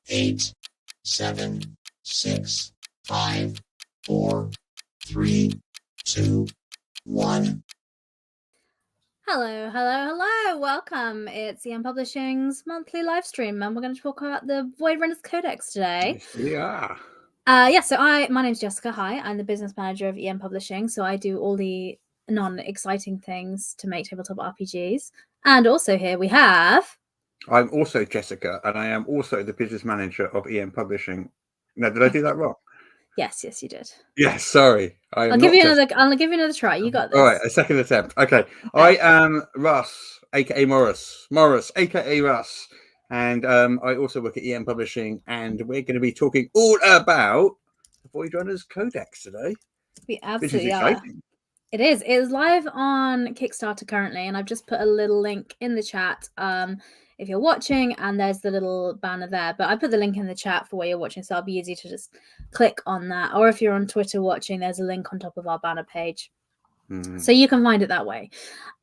8, 7, 6, 5, 4, 3, 2, 1. Hello. Welcome. It's EM Publishing's monthly live stream, and we're going to talk about the Voidrunner's Codex today. Yes, we are. My name's Jessica. Hi, I'm the business manager of EM Publishing, so I do all the non-exciting things to make tabletop RPGs. And also here we have... I'm also Jessica, and I am also the business manager of EM Publishing. Now, did I do that wrong? Yes, you did. Yes, sorry. I'll give you another try. You got this. All right, a second attempt. Okay. I am Russ, aka Morrus, aka Russ, and I also work at EM Publishing, and we're going to be talking all about the Voidrunner's Codex today. We absolutely are. It is. It is live on Kickstarter currently, and I've just put a little link in the chat. If you're watching, and there's the little banner there, but I put the link in the chat for where you're watching, so it'll be easy to just click on that. Or if you're on Twitter watching, there's a link on top of our banner page. So you can find it that way.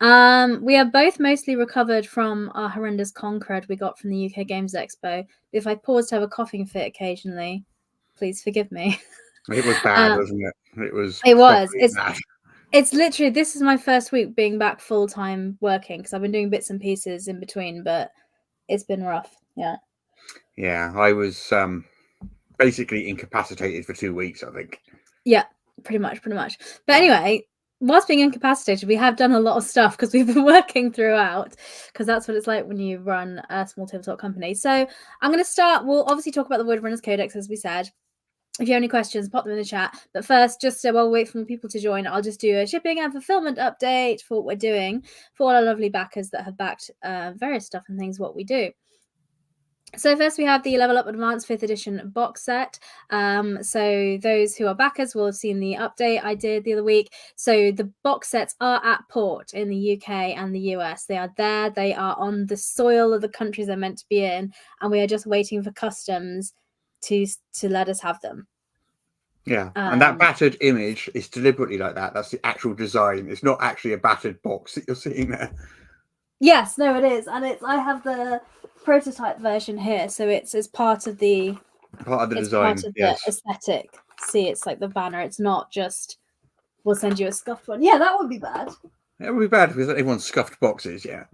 We are both mostly recovered from our horrendous con crud we got from the UK Games Expo. If I pause to have a coughing fit occasionally, please forgive me. It was bad, wasn't it? It was. It's literally, this is my first week being back full-time working, because I've been doing bits and pieces in between, but it's been rough. Yeah, I was basically incapacitated for 2 weeks, I think. Yeah, pretty much. But anyway, whilst being incapacitated, we have done a lot of stuff because we've been working throughout, because that's what it's like when you run a small tabletop company. So I'm going to start. We'll obviously talk about the Voidrunner's Codex, as we said. If you have any questions, pop them in the chat. But first, just so while we wait for people to join, I'll just do a shipping and fulfillment update for what we're doing for all our lovely backers that have backed various stuff and things, what we do. So first we have the Level Up Advanced 5th edition box set. So those who are backers will have seen the update I did the other week. So the box sets are at port in the UK and the US. They are there. They are on the soil of the countries they're meant to be in. And we are just waiting for customs to let us have them. Yeah, and that battered image is deliberately like that. That's the actual design. It's not actually a battered box that you're seeing there. Yes, no, it is, and I have the prototype version here, so it's as part of the design, the aesthetic. See, it's like the banner. It's not just we'll send you a scuffed one. Yeah, that would be bad. It would be bad because everyone's scuffed boxes. Yeah.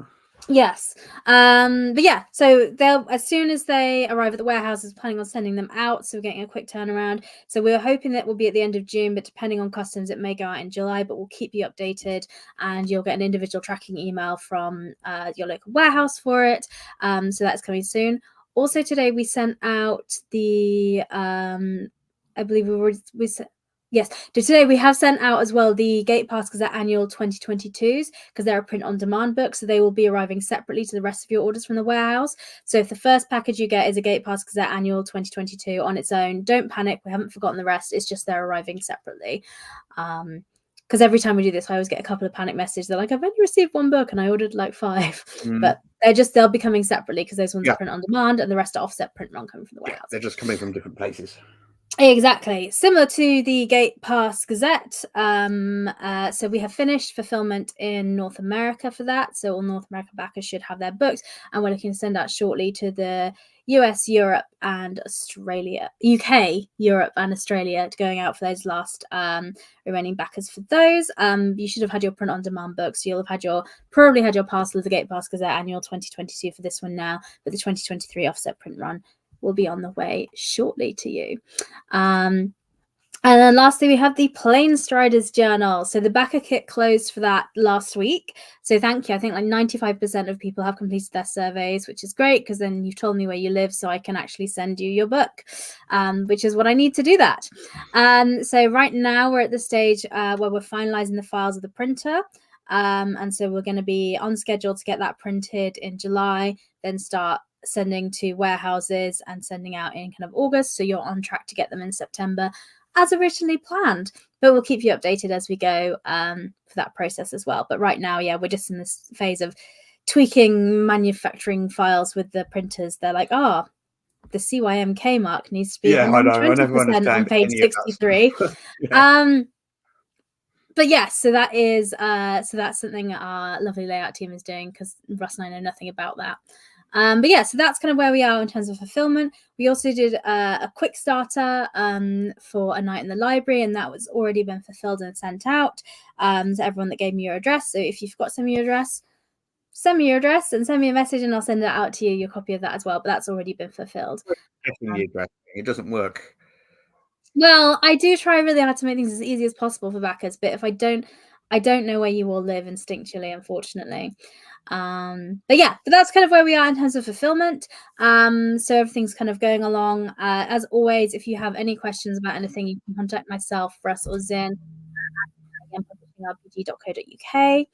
Yes, but yeah, so they'll, as soon as they arrive at the warehouses, planning on sending them out, so we're getting a quick turnaround. So we're hoping that will be at the end of June, but depending on customs, it may go out in July, but we'll keep you updated, and you'll get an individual tracking email from your local warehouse for it. So that's coming soon. Also today we sent out the I believe today we have sent out as well the Gate Pass Gazette Annual 2022s, because they're a print-on-demand book, so they will be arriving separately to the rest of your orders from the warehouse. So if the first package you get is a Gate Pass Gazette Annual 2022 on its own, don't panic, we haven't forgotten the rest, it's just they're arriving separately. Because every time we do this, I always get a couple of panic messages. They're like, I've only received one book and I ordered like 5. But they'll be coming separately, because those ones are print on demand and the rest are offset print run coming from the warehouse. They're just coming from different places. Exactly. Similar to the Gate Pass Gazette. So we have finished fulfillment in North America for that. So all North American backers should have their books. And we're looking to send out shortly to the US, Europe, and Australia. UK, Europe, and Australia, going out for those last remaining backers for those. You should have had your print-on-demand books. You'll have probably had your parcel of the Gate Pass Gazette Annual 2022 for this one now. But the 2023 offset print run will be on the way shortly to you. And then lastly, we have the Planestrider's Journal. So the backer kit closed for that last week. So thank you. I think like 95% of people have completed their surveys, which is great, because then you've told me where you live, so I can actually send you your book, which is what I need to do that. So right now we're at the stage where we're finalizing the files of the printer. And so we're going to be on schedule to get that printed in July, then start sending to warehouses and sending out in kind of August, so you're on track to get them in September as originally planned, but we'll keep you updated as we go for that process as well. But right now, we're just in this phase of tweaking manufacturing files with the printers. They're like, the CYMK mark needs to be 120% on page 63. But yes, so that is that's something our lovely layout team is doing, because Russ and I know nothing about that. But yeah, so that's kind of where we are in terms of fulfillment. We also did a quick starter for a night in the library, and that was already been fulfilled and sent out to everyone that gave me your address. So if you forgot to send me your address, send me your address and send me a message, and I'll send it out to you, your copy of that as well. But that's already been fulfilled. It doesn't work. Well, I do try really hard to make things as easy as possible for backers, but if I don't know where you all live instinctually, unfortunately. But that's kind of where we are in terms of fulfillment. So everything's kind of going along. As always, if you have any questions about anything, you can contact myself, Russ, or Zin at publishingrpg.co.uk.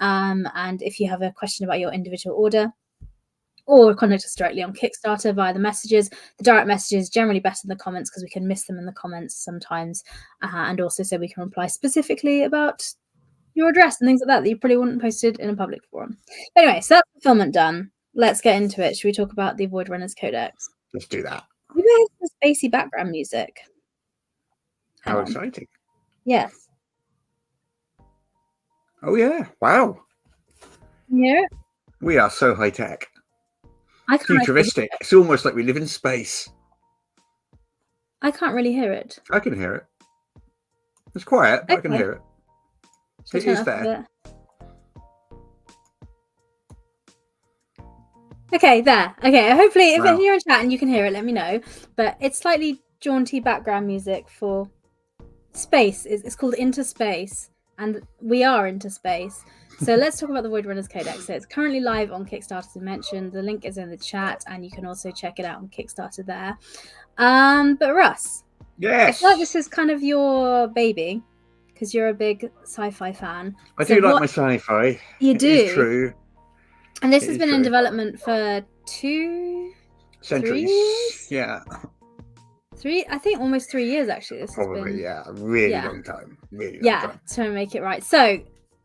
And if you have a question about your individual order, or contact us directly on Kickstarter via the messages. The direct messages generally better than the comments because we can miss them in the comments sometimes, and also so we can reply specifically about your address and things like that you probably wouldn't post it in a public forum. But anyway, so that's fulfillment done. Let's get into it. Should we talk about the Voidrunner's Codex? Let's do that. Maybe I have some spacey background music. How exciting. Yes. Oh yeah. Wow. Yeah. We are so high tech. Futuristic. It's almost like we live in space. I can't really hear it. I can hear it. It's quiet, but I can hear it. So it is there. Okay, there. Okay, hopefully if you're in chat and you can hear it, let me know. But it's slightly jaunty background music for space. It's called Into Space, and we are into space. So let's talk about the Voidrunner's Codex. So it's currently live on Kickstarter, as I mentioned. The link is in the chat, and you can also check it out on Kickstarter there. But Russ, yes, I feel like this is kind of your baby because you're a big sci-fi fan. I do like my sci-fi. You do. It's true. And this has been in development for 2 centuries. 3 years? Yeah. I think almost 3 years actually. This Probably, has been, a really long time. Really long time. To make it right. So,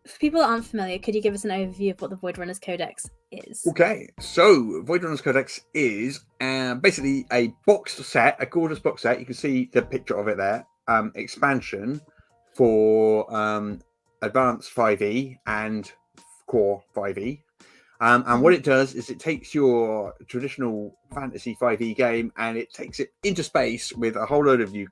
for people that aren't familiar, could you give us an overview of what the Voidrunner's Codex is? Okay, so Voidrunner's Codex is basically a boxed set, a gorgeous box set. You can see the picture of it there. Expansion for Advanced 5e and Core 5e. And what it does is it takes your traditional fantasy 5e game and it takes it into space with a whole load of new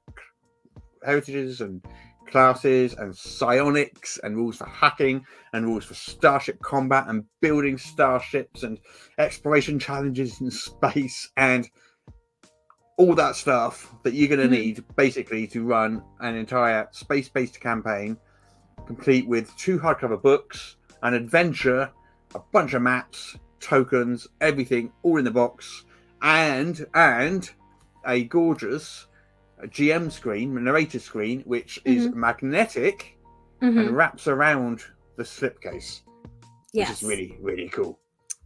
heritages and classes and psionics and rules for hacking and rules for starship combat and building starships and exploration challenges in space and all that stuff that you're going to need basically to run an entire space-based campaign, complete with 2 hardcover books, an adventure, a bunch of maps, tokens, everything all in the box, and a gorgeous GM screen, narrator screen, which is magnetic and wraps around the slipcase. Which is really, really cool.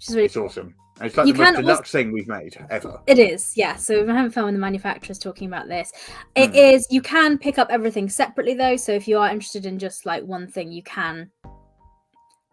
It's awesome. And it's like the most deluxe thing we've made ever. It is, yeah. So we're having fun with the manufacturers talking about this. It is, you can pick up everything separately though. So if you are interested in just like one thing, you can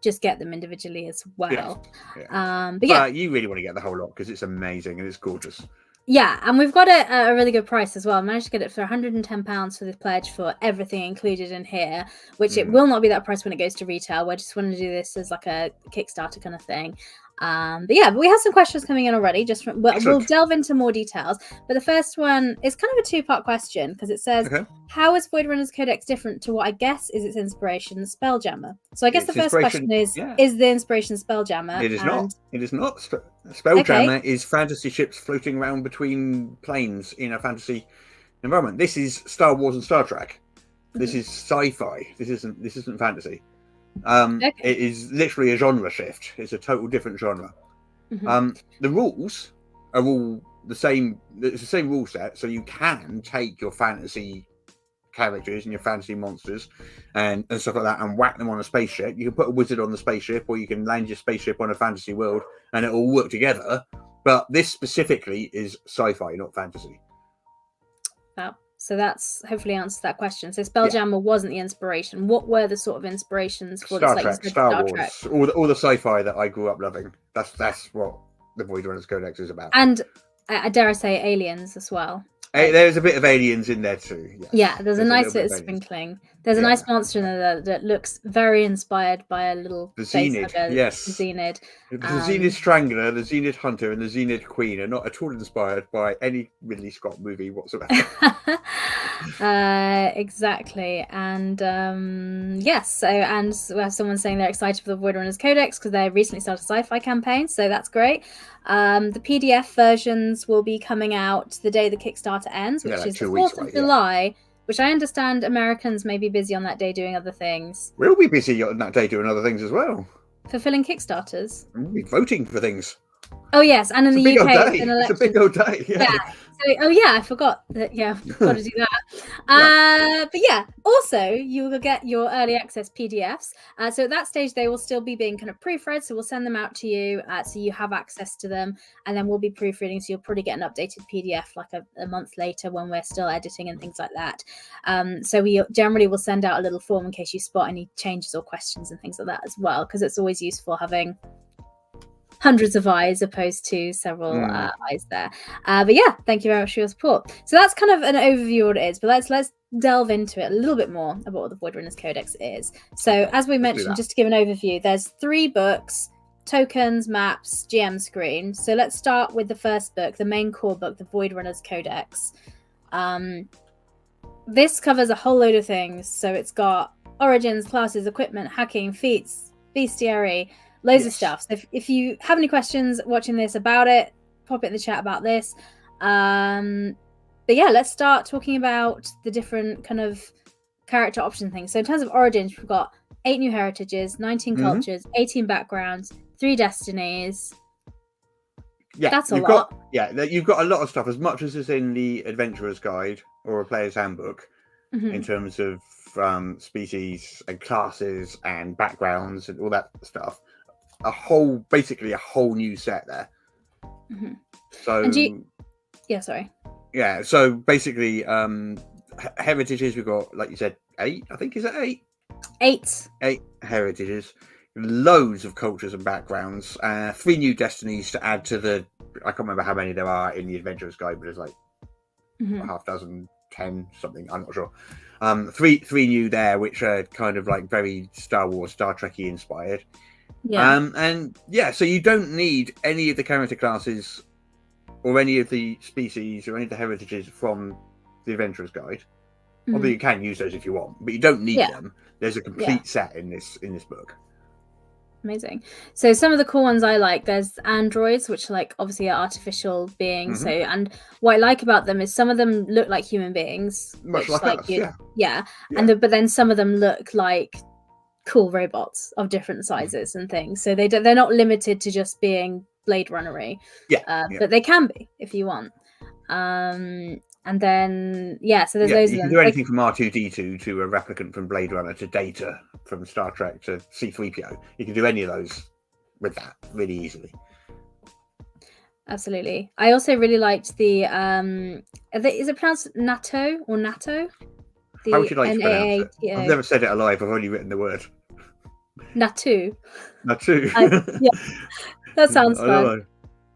just get them individually as well. But you really want to get the whole lot because it's amazing and it's gorgeous. Yeah, and we've got it at a really good price as well. I managed to get it for £110 for this pledge for everything included in here, which it will not be that price when it goes to retail. We just wanted to do this as like a Kickstarter kind of thing. But we have some questions coming in already. We'll delve into more details. But the first one is kind of a 2-part question because it says, how is Voidrunner's Codex different to what I guess is its inspiration, Spelljammer? So I guess the first question is the inspiration Spelljammer? It is not. It is not. Spelljammer is fantasy ships floating around between planes in a fantasy environment. This is Star Wars and Star Trek. This is sci-fi. This isn't fantasy. It is literally a genre shift. It's a total different genre. The rules are all the same. It's the same rule set, so you can take your fantasy characters and your fantasy monsters and stuff like that and whack them on a spaceship. You can put a wizard on the spaceship, or you can land your spaceship on a fantasy world, and it all work together. But this specifically is sci-fi, not fantasy. Wow. So that's hopefully answered that question. So Spelljammer wasn't the inspiration. What were the sort of inspirations for Star this? Trek, Star Wars, all the sci-fi that I grew up loving. That's what the Voidrunner's Codex is about. And I dare I say aliens as well. There's a bit of aliens in there too. Yeah, there's a nice bit of sprinkling. There's a Yeah. nice monster in there that looks very inspired by a little The face Zenith, hugger, yes. the Zenith. The Zenith Strangler, the Zenith Hunter, and the Zenith Queen are not at all inspired by any Ridley Scott movie whatsoever. Exactly. And yes, so and we have someone saying they're excited for the Voidrunner's Codex because they recently started a sci-fi campaign, so that's great. The PDF versions will be coming out the day the Kickstarter ends, which Yeah, like is the 2 weeks 4th of away, yeah. July, which I understand Americans may be busy on that day doing other things. We'll be busy on that day doing other things as well. Fulfilling Kickstarters. We'll be voting for things. Oh yes, and in It's a the big UK, old day. it's an It's a election. big old day. Yeah. So, oh yeah, I forgot that. Yeah, got to do that. But yeah, also you will get your early access PDFs. So at that stage, they will still be being kind of proofread. So we'll send them out to you, so you have access to them, and then we'll be proofreading. So you'll probably get an updated PDF like a month later when we're still editing and things like that. So we generally will send out a little form in case you spot any changes or questions and things like that as well, because it's always useful having hundreds of eyes opposed to several eyes there. But yeah, thank you very much for your support. So that's kind of an overview of what it is, but let's delve into it a little bit more about what the Voidrunner's Codex is. So as we mentioned, just to give an overview, there's 3 books: tokens, maps, GM screen. So let's start with the first book, the main core book, the Voidrunner's Codex. This covers a whole load of things. So it's got origins, classes, equipment, hacking, feats, bestiary, loads of stuff. So if you have any questions watching this about it, pop it in the chat about this. But yeah, let's start talking about the different kind of character option things. So in terms of origins, we've got 8 new heritages, 19 cultures, 18 backgrounds, 3 destinies. Yeah, that's a lot. You've got a lot of stuff, as much as is in the Adventurer's Guide or a Player's Handbook, in terms of species and classes and backgrounds and all that stuff. Basically a whole new set there. So so basically heritages, we've got, like you said, 8, I think. Is it 8 heritages, loads of cultures and backgrounds, 3 new destinies to add to the, I can't remember how many there are in the Adventurer's Guide, but there's like half dozen, 10 something, I'm not sure. 3 new there, which are kind of like very Star Wars, Star Trek-y inspired. So you don't need any of the character classes or any of the species or any of the heritages from the Adventurer's Guide. Although you can use those if you want, but you don't need them. There's a complete set in this book. Amazing. So some of the cool ones I like, there's androids, which like obviously are artificial beings. So, and what I like about them is some of them look like human beings, much like us, and but then some of them look like cool robots of different sizes and things. So they're not limited to just being Blade Runner-y. But they can be if you want. And then so there's loads of them. You can do anything from R2D2 to a replicant from Blade Runner to Data from Star Trek to C-3PO. You can do any of those with that really easily. Absolutely. I also really liked the is it pronounced NATO or NATO? How would you like to pronounce it? I've never said it alive. I've only written the word. Natu. Natu. That sounds fun.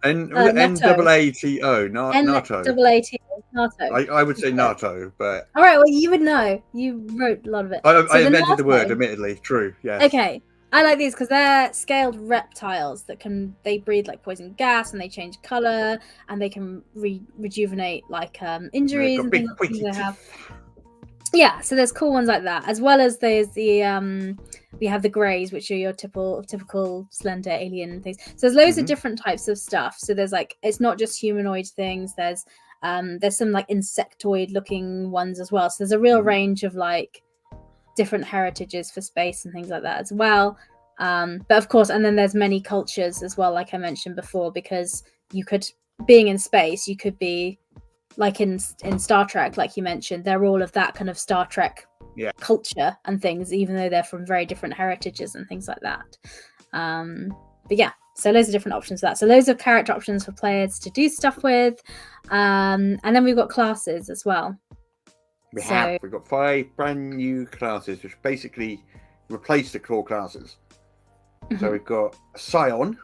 N-A-A-T-O. NATO. NATO. I would say NATO, but... All right, well, you would know. You wrote a lot of it. I invented the word, admittedly. True, yes. Okay. I like these because they're scaled reptiles that they breathe like poison gas, and they change color, and they can rejuvenate like injuries and things they have. Yeah, so there's cool ones like that, as well as there's the we have the greys, which are your typical slender alien things. So there's loads of different types of stuff. So there's like, it's not just humanoid things. There's some like insectoid looking ones as well. So there's a real range of like different heritages for space and things like that as well. But of course, and then there's many cultures as well, like I mentioned before, because being in space, you could be like in Star Trek, like you mentioned, they're all of that kind of Star Trek culture and things, even though they're from very different heritages and things like that. But yeah, so loads of different options for that. So loads of character options for players to do stuff with. And then we've got classes as well. We've got 5 brand new classes, which basically replace the core classes. So we've got a Scion,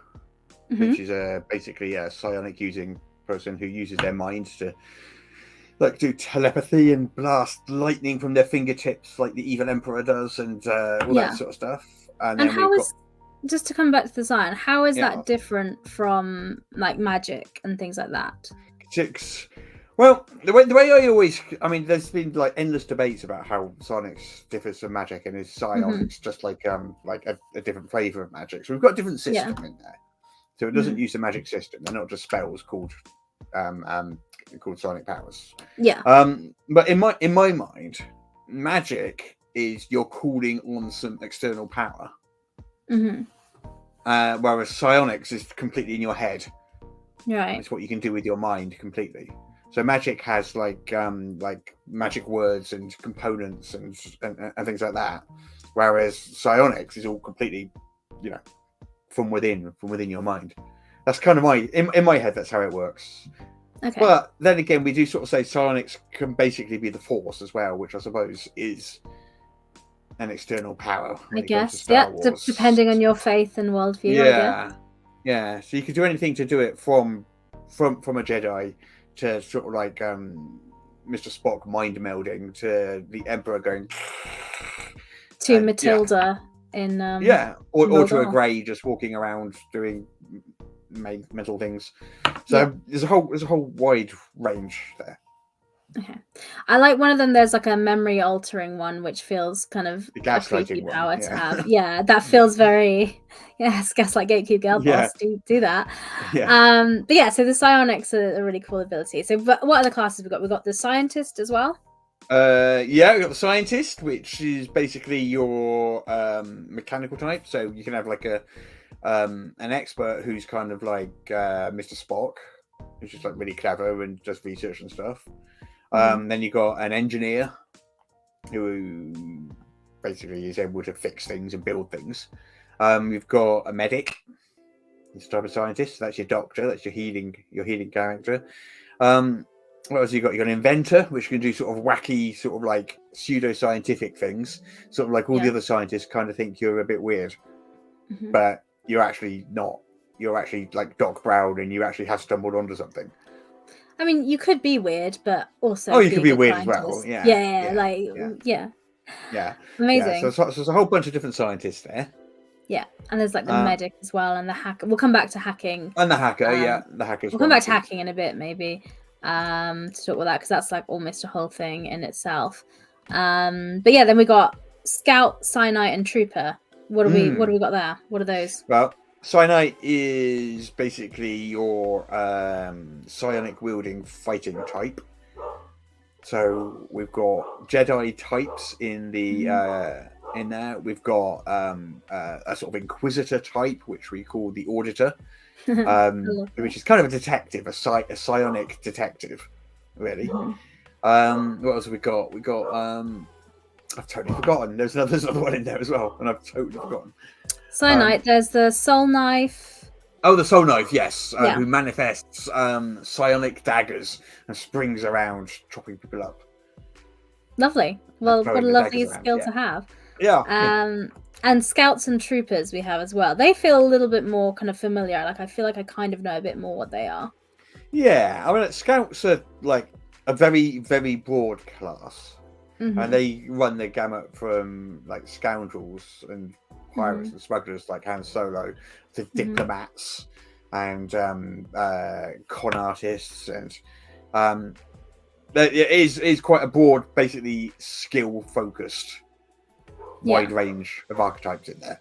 which is basically a psionic using person who uses their minds to like do telepathy and blast lightning from their fingertips like the evil emperor does, and all Yeah. that sort of stuff. And And then how we've is, just to come back to the design, how is Yeah. that different from like magic and things like that? got well, the way I always, I mean, there's been like endless debates about how psionics differs from magic, and is psionics just like a different flavor of magic. So we've got a different system in there. So it doesn't use the magic system. They're not just spells called psionic powers. Yeah. But in my mind, magic is you're calling on some external power. Whereas psionics is completely in your head. Right. It's what you can do with your mind completely. So magic has like magic words and components and things like that. Whereas psionics is all completely, from within your mind. That's kind of in my head. That's how it works. Okay. But then again, we do sort of say psionics can basically be the force as well, which I suppose is an external power. I guess, depending on your faith and worldview. I guess. So you could do anything to do it from a Jedi to sort of like Mr. Spock mind melding to the Emperor going to Matilda in or to a Grey just walking around doing mental things. So there's a whole wide range there. Okay, I like one of them. There's like a memory altering one, which feels kind of a creepy power to have. Yeah, that feels very gaslight gatekeep girl boss. Do that. But yeah, so the psionics are a really cool ability. So, but what other classes we got? We got the scientist as well. We got the scientist, which is basically your mechanical type. So you can have like an expert who's kind of like Mr. Spock, who's just like really clever and does research and stuff. Then you got an engineer who basically is able to fix things and build things. You've got a medic, this type of scientist. That's your doctor. That's your healing character. What else you got? You got an inventor, which can do sort of wacky, sort of like pseudo-scientific things. Sort of like all the other scientists kind of think you're a bit weird, but you're actually not. You're actually like Doc Brown, and you actually have stumbled onto something. I mean, you could be weird, but also you could be weird as well. Yeah. Amazing. So there's a whole bunch of different scientists there. Yeah, and there's like the medic as well, and the hacker. We'll come back to hacking. And the hacker, the hacker's. We'll come back to hacking in a bit, maybe, to talk about that, because that's like almost a whole thing in itself. But yeah, then we got Scout, Cyanite, and Trooper. What do we got there? What are those? Well, Cyanite is basically your psionic wielding fighting type. So we've got Jedi types in the in there. We've got a sort of Inquisitor type, which we call the Auditor, which is kind of a detective, a psionic detective, really. What else have we got? We got I've totally forgotten. There's another one in there as well, and I've totally forgotten. Cyanite, there's the Soul Knife. Oh, the Soul Knife, yes. Who manifests psionic daggers and springs around, chopping people up. Lovely. Well, what a lovely skill to have. Yeah. And Scouts and Troopers we have as well. They feel a little bit more kind of familiar. Like, I feel like I kind of know a bit more what they are. Yeah. I mean, Scouts are like a very, very broad class. And they run the gamut from like scoundrels and pirates and smugglers like Han Solo to diplomats and con artists, and it is quite a broad, basically skill focused wide range of archetypes in there.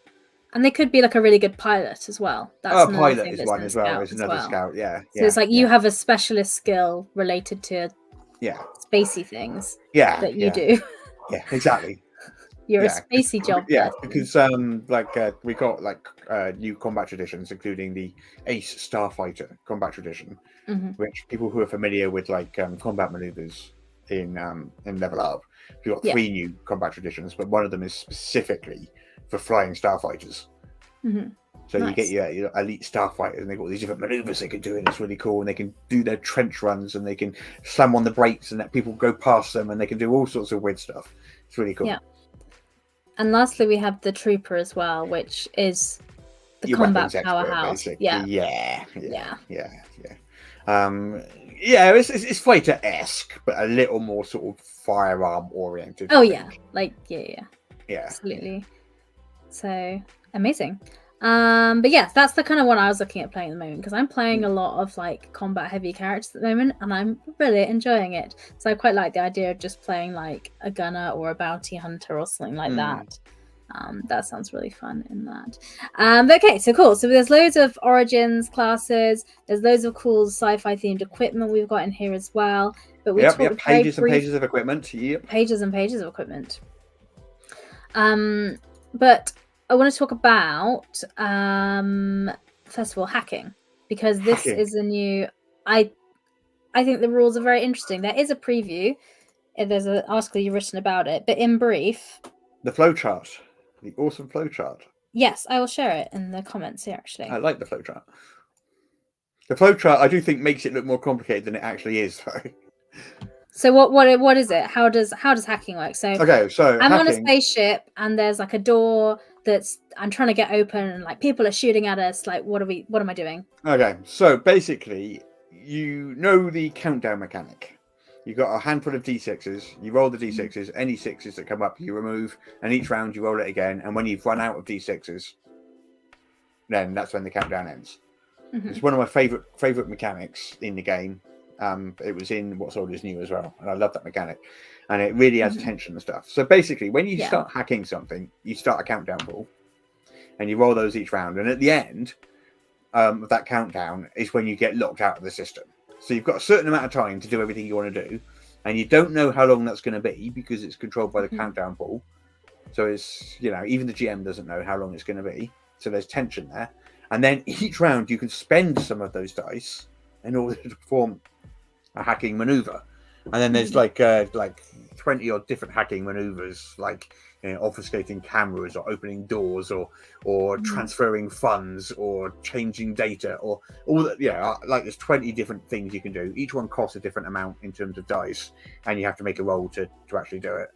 And they could be like a really good pilot as well. That's pilot is one as well. There's another scout. So it's like you have a specialist skill related to spacey things that you do. Yeah, exactly. You're a spacey job. Because we got like new combat traditions, including the Ace Starfighter combat tradition, which people who are familiar with like combat maneuvers in Level Up, we've got 3 new combat traditions, but one of them is specifically for flying starfighters. So you get your elite starfighters, and they've got these different maneuvers they can do, and it's really cool. And they can do their trench runs, and they can slam on the brakes and let people go past them, and they can do all sorts of weird stuff. It's really cool. Yeah. And lastly, we have the Trooper as well, which is the your combat weapons powerhouse. expert, Yeah. Yeah, it's fighter-esque, but a little more sort of firearm oriented. Oh yeah, like yeah, Yeah. absolutely. So amazing. But yeah, that's the kind of one I was looking at playing at the moment, because I'm playing a lot of like combat heavy characters at the moment, and I'm really enjoying it. So I quite like the idea of just playing like a gunner or a bounty hunter or something like that. That sounds really fun in that. But okay, so cool. So there's loads of origins classes. There's loads of cool sci-fi themed equipment we've got in here as well. But we talked pages and pages of equipment. Yep. Pages and pages of equipment. But I want to talk about first of all hacking, because this is a new. I think the rules are very interesting. There is a preview. There's an article you've written about it, but in brief, the flowchart, the awesome flowchart. Yes, I will share it in the comments here. Actually, I like the flowchart. The flowchart, I do think, makes it look more complicated than it actually is, though. So what is it? How does hacking work? So I'm on a spaceship and there's like a door that's I'm trying to get open, and like people are shooting at us. Like what am I doing? Okay, so basically, you know the countdown mechanic. You've got a handful of d6s. You roll the d6s. Any sixes that come up, you remove, and each round you roll it again. And when you've run out of d6s, then that's when the countdown ends. It's one of my favorite mechanics in the game. It was in What's Old Is New as well, and I love that mechanic, and it really adds tension and stuff. So basically, when you start hacking something, you start a countdown ball, and you roll those each round, and at the end of that countdown is when you get locked out of the system. So you've got a certain amount of time to do everything you want to do, and you don't know how long that's going to be because it's controlled by the countdown ball. So it's, even the GM doesn't know how long it's going to be. So there's tension there, and then each round you can spend some of those dice in order to perform a hacking maneuver, and then there's like 20 odd different hacking maneuvers, like obfuscating cameras or opening doors or transferring funds or changing data or all that. Like there's 20 different things you can do. Each one costs a different amount in terms of dice, and you have to make a roll to actually do it.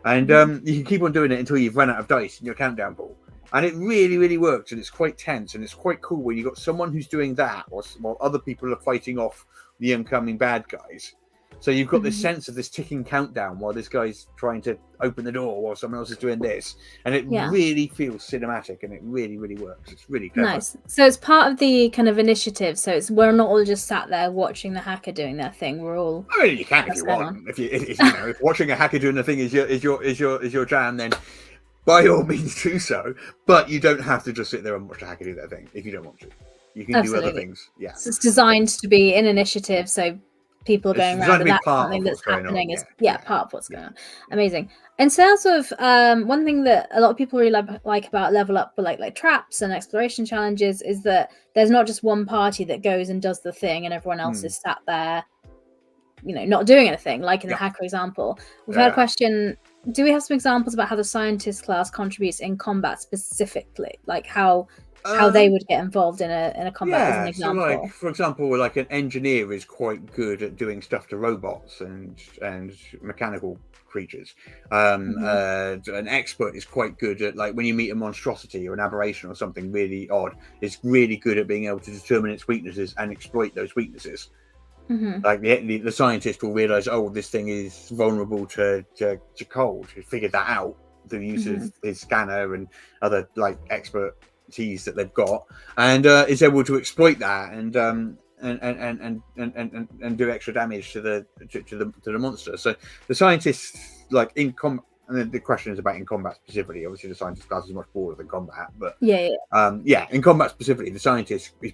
And you can keep on doing it until you've run out of dice in your countdown ball. And it really, really works, and it's quite tense, and it's quite cool when you've got someone who's doing that while other people are fighting off the incoming bad guys. So you've got this sense of this ticking countdown while this guy's trying to open the door while someone else is doing this. And it really feels cinematic, and it really, really works. It's really clever. Nice. So it's part of the kind of initiative. So we're not all just sat there watching the hacker doing their thing. We're all. I mean, you can if you want. If watching a hacker doing the thing is your jam, then by all means do so, but you don't have to just sit there and watch a hacker do their thing if you don't want to. You can do other things. Yeah, so it's designed to be an initiative, so people are going around, and that's something that's happening. Is part of what's going on. Amazing. In terms of one thing that a lot of people really like about Level Up, with like traps and exploration challenges, is that there's not just one party that goes and does the thing, and everyone else is sat there, not doing anything. Like in the hacker example, we've had a question. Do we have some examples about how the scientist class contributes in combat specifically, like how they would get involved in a combat as an example? So like, for example, like an engineer is quite good at doing stuff to robots and mechanical creatures. An expert is quite good at, like, when you meet a monstrosity or an aberration or something really odd, is really good at being able to determine its weaknesses and exploit those weaknesses. Like the scientist will realize, this thing is vulnerable to cold. He figured that out through the use of his scanner and other like expertise that they've got, and is able to exploit that and do extra damage to the monster. So the scientists, like in combat, and the question is about in combat specifically. Obviously, the scientist class is much broader than combat, but in combat specifically, the scientist is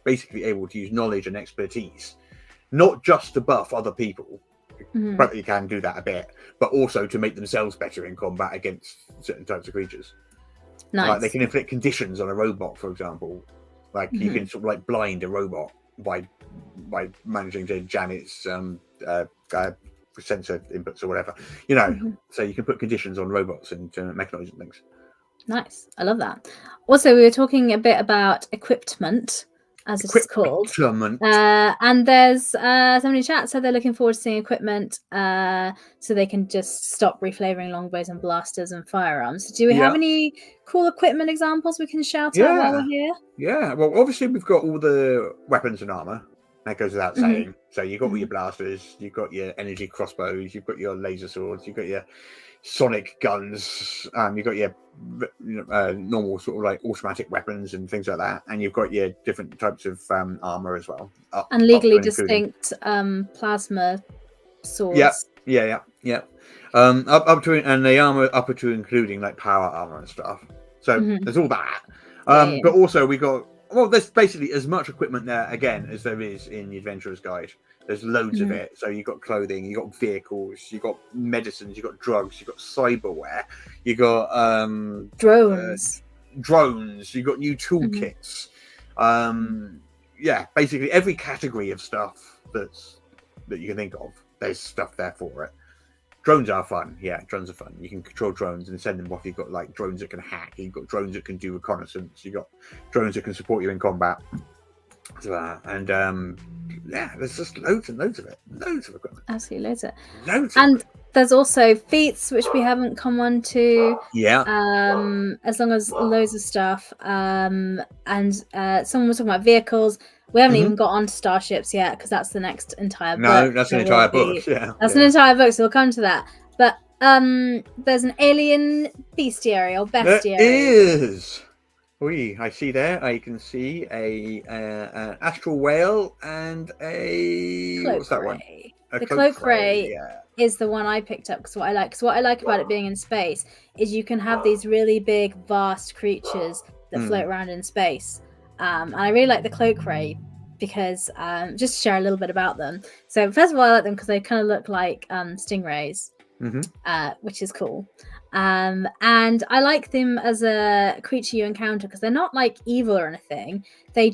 basically able to use knowledge and expertise, not just to buff other people, but you can do that a bit, but also to make themselves better in combat against certain types of creatures. Nice. Like they can inflict conditions on a robot, for example. Like you can sort of like blind a robot by managing to jam its sensor inputs or whatever, So you can put conditions on robots and mechanoids and things. Nice, I love that. Also, we were talking a bit about equipment, as it's called. And there's somebody in chat said they're looking forward to seeing equipment so they can just stop reflavoring longbows and blasters and firearms. Do we have any cool equipment examples we can shout out while we're here? Yeah, well, obviously we've got all the weapons and armor. That goes without saying. So you've got all your blasters, you've got your energy crossbows, you've got your laser swords, you've got your sonic guns, you've got your normal sort of like automatic weapons and things like that, and you've got your different types of armor as well, and legally distinct plasma swords. Yeah. Up to, and the armor up to including like power armor and stuff. So there's all that. But also we got, well, there's basically as much equipment there again as there is in the Adventurer's Guide. There's loads of it. So you've got clothing, you've got vehicles, you've got medicines, you've got drugs, you've got cyberware, you've got drones, you've got new toolkits. Basically every category of stuff that you can think of, there's stuff there for it. Drones are fun. Yeah, drones are fun. You can control drones and send them off. You've got like drones that can hack. You've got drones that can do reconnaissance. You've got drones that can support you in combat. And there's just loads and loads of it. Loads of equipment. Absolutely loads of it. And there's also feats, which we haven't come on to. Yeah. As long as loads of stuff. And someone was talking about vehicles. We haven't even got on to starships yet, because that's the next entire book. No, that's an entire book. That's an entire book, so we'll come to that. But there's an alien bestiary or bestiary. There is. I see there. I can see an astral whale and a cloak what's that ray. one? The cloak ray is the one I picked up because what I like about it being in space is you can have these really big, vast creatures that float around in space. And I really like the cloak ray because just to share a little bit about them. So first of all, I like them because they kind of look like stingrays, which is cool. And I like them as a creature you encounter because they're not like evil or anything. They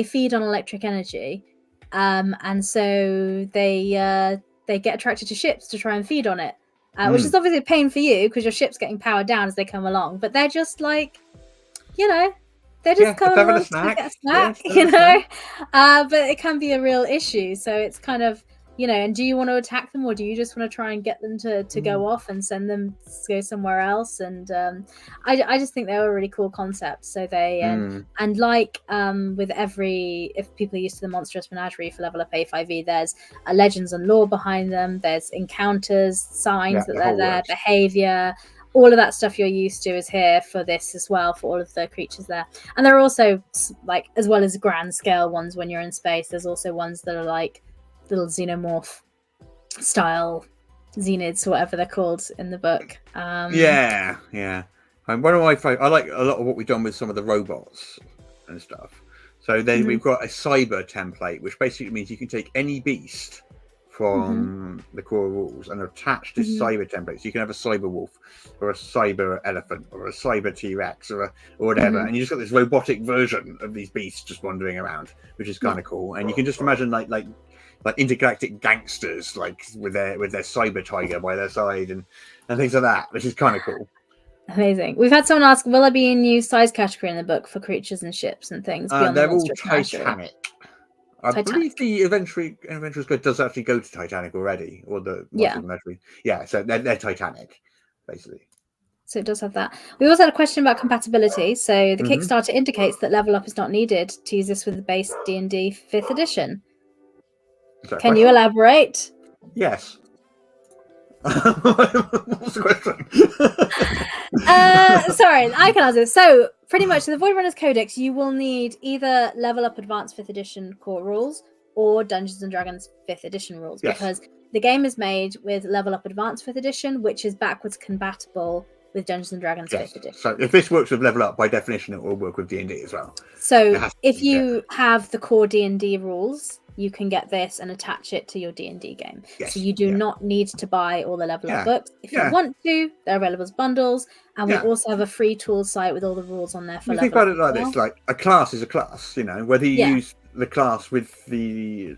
feed on electric energy, and so they get attracted to ships to try and feed on it, which is obviously a pain for you because your ship's getting powered down as they come along. But they're just like, they're just coming along to get a snack, but it can be a real issue. So it's kind of, and do you want to attack them or do you just want to try and get them to go off and send them to go somewhere else? And I just think they were a really cool concept. So they, and like with if people are used to the Monstrous Menagerie for Level Up A5e, there's legends and lore behind them. There's encounters, signs that they're there, behavior. All of that stuff you're used to is here for this as well, for all of the creatures there. And there are also, like, as well as grand scale ones when you're in space, there's also ones that are like little xenomorph style Xenids, or whatever they're called in the book. Yeah. And one of my favorite, I like a lot of what we've done with some of the robots and stuff. So then we've got a cyber template, which basically means you can take any beast from the core rules and attach this cyber template. So you can have a cyber wolf or a cyber elephant or a cyber T-Rex or whatever, and you just got this robotic version of these beasts just wandering around, which is kind of cool. And you can just imagine like intergalactic gangsters, like with their cyber tiger by their side and things like that, which is kind of cool. Amazing. We've had someone ask, will there be a new size category in the book for creatures and ships and things? They're all Titanic. I believe the Adventurer's Guide does actually go to Titanic already, or the Menagerie. Yeah, so they're Titanic, basically. So it does have that. We also had a question about compatibility. So the Kickstarter indicates that Level Up is not needed to use this with the base D&D 5th edition. Can you elaborate? Yes. What's the question? Sorry, I can answer. So pretty much in the Voidrunner's Codex, you will need either Level Up Advanced 5th edition core rules or Dungeons and Dragons 5th edition rules, because the game is made with Level Up Advanced 5th edition, which is backwards compatible with Dungeons and Dragons 5th edition. So if this works with Level Up, by definition, it will work with D&D as well. So if you have the core D&D rules, you can get this and attach it to your D&D game. So you do not need to buy all the Level Up books. If you want to, they're available as bundles. And we also have a free tools site with all the rules on there for Level Up. Think about it like this, like a class is a class, whether you use the class with the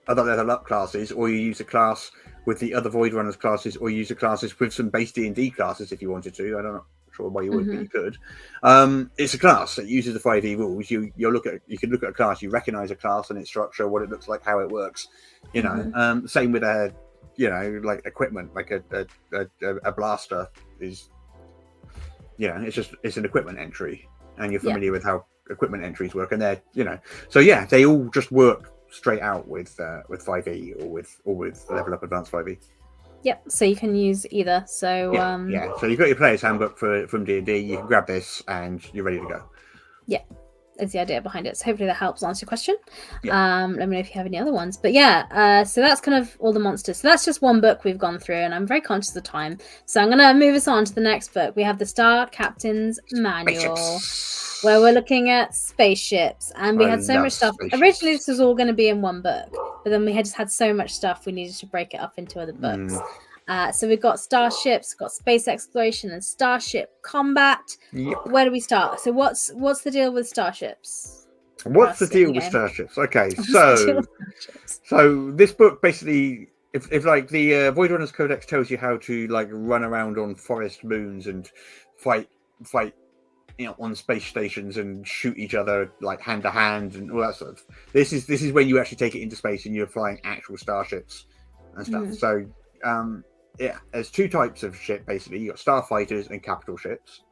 other Level Up classes, or you use a class with the other Voidrunners classes, or you use the classes with some base D&D classes if you wanted to. I don't know. Sure why you would, but you could. It's a class that uses the 5e rules. You can look at a class, you recognize a class and its structure, what it looks like, how it works. Same with like equipment, like a blaster is, it's an equipment entry, and you're familiar with how equipment entries work, and they're they all just work straight out with 5e or with Level Up Advanced 5e. Yep. So you can use either. So Yeah. So you've got your player's handbook from D&D. You can grab this and you're ready to go. Yeah. Is the idea behind it. So hopefully that helps answer your question. Yeah. Let me know if you have any other ones. But yeah, so that's kind of all the monsters. So that's just one book we've gone through, and I'm very conscious of the time. So I'm going to move us on to the next book. We have the Star Captain's Manual, where we're looking at spaceships, and we had so much stuff. Spaceships. Originally, this was all going to be in one book, but then we had just had so much stuff we needed to break it up into other books. So we've got starships, got space exploration, and starship combat. Yep. Where do we start? So what's the deal with starships? What's the deal with starships? Okay, so this book basically, if like the Voidrunner's Codex tells you how to like run around on forest moons and fight, on space stations and shoot each other like hand to hand and all that sort of. This is when you actually take it into space and you're flying actual starships and stuff. So there's two types of ship basically. You got starfighters and capital ships.